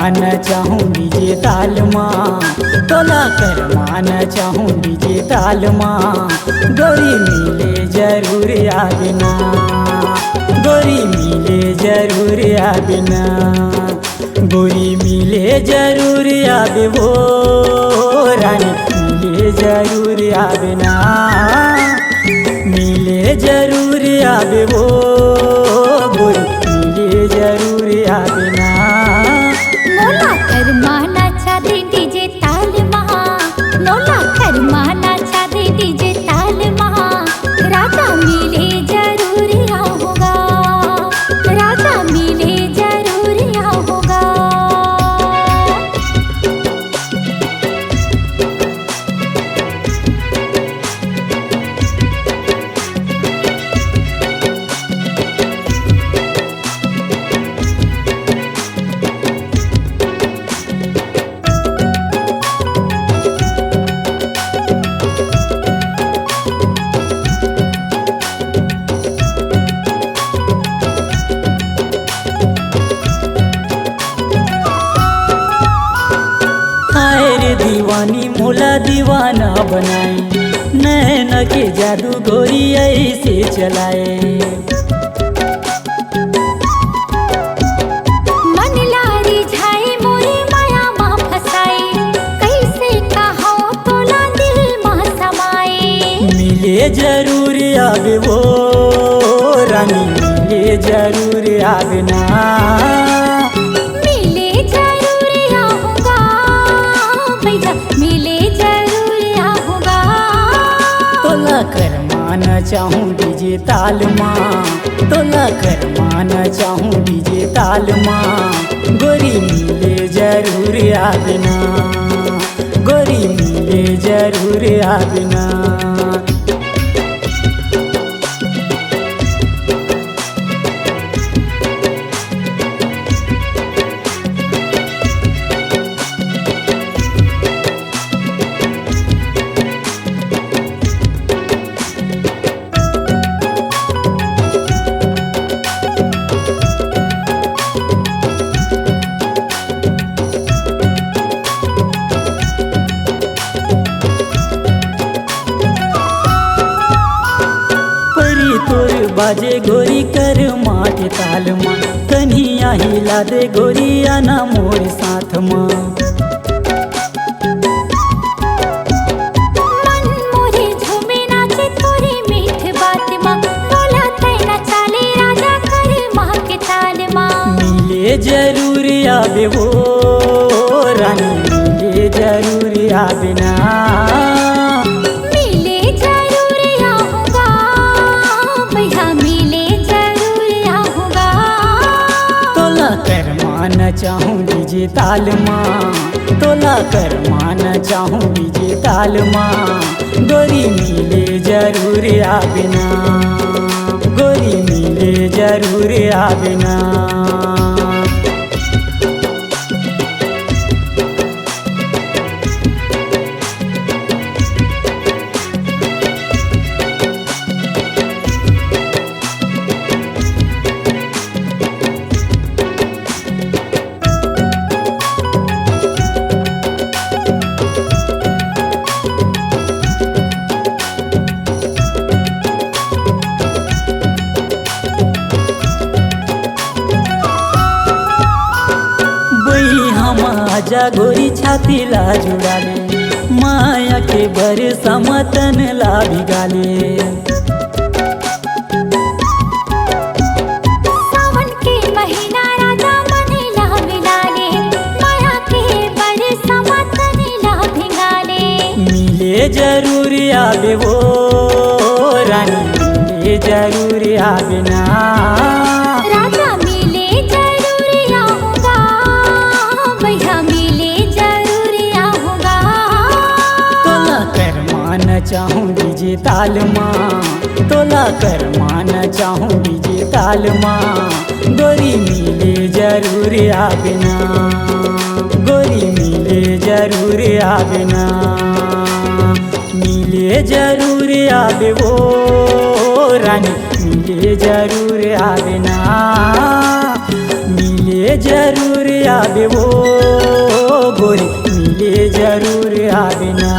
मान चाहूँ डीजे ताल माँ, तोला कर मान चाहूँ डीजे ताल माँ। गोरी मिले जरूर आबिना, गोरी मिले जरूर आबिना, गोरी मिले जरूर आबे वो रानी मिले जरूर आबिना, मिले जरूर आबे वो गोरी मिले जरूर आबिना। नोला कर माना चादे डीजे ताल महा, नोला कर माना चादे डीजे ताल महा। राजा मिले जरूर आओगा, राजा मिले जरूर आओगा। दीवानी मोला दीवाना बनाए, नैन के जादू गोरी ऐसे चलाए। मन लारी झाए मोरे माया माँ फसाए, कैसे कहो तोला दिल माँ समाए। मिले जरूर आबे वो रानी मिले जरूर आबे ना, मिले जरूर आऊंगा भैया, मिले जरूर आऊंगा। तोला कर मान चाहूँ डीजे ताल माँ, तोला कर मान चाहूँ डीजे ताल माँ। गोरी मिले जरूर आबिना, गोरी मिले जरूर आबिना। तोर बाजे गोरी कर माँ के ताल माँ, कन्हिया हिला दे गोरिया ना मोर साथ माँ। मन मोरे झूमे नाचे तोरी मीठ बात माँ, बोला तैना चाले राजा करे माँ के ताल माँ। मिले जरूर आबे वो रानी मिले जरूर आबे ना, मिले जरूर आऊंगा भैया, मिले जरूर आऊंगा। तोला कर मान चाहूँ डीजे ताल माँ, तोला कर मान चाहूँ डीजे ताल माँ। गोरी मिले जरूर आबिना, गोरी मिले जरूर आबिना। आजा गोरी छाती ला जुड़ा ले, माया के बर समतन ला भिगाले। सावन के महीना राजा मने ला मिलाले, माया के बर समतन ला भिगाले। मिले जरूर आबे वो रानी मिले जरूर आबे ना, राजा मिले जरूर आऊंगा भैया, मिले जरूर आऊंगा। तोला कर मान चाहूँ डीजे ताल माँ, तोला कर मान चाहूँ डीजे ताल माँ। गोरी मिले जरूर आबे ना, गोरी मिले जरूर आबे ना, मिले जरूर आबे वो रानी मिले जरूर आबे ना, मिले मिले जरूर आवे वो गोरी मिले जरूर आवे ना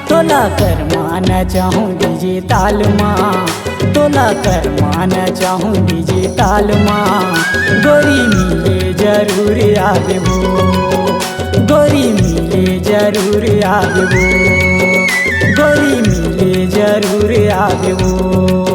तोला कर माना चाहूँ डीजे ताल माँ तोला कर माना चाहूँ डीजे ताल माँ गोरी मिले जरूर आवे वो गोरी मिले जरूर आवे वो गोरी मिले जरूर आवे वो।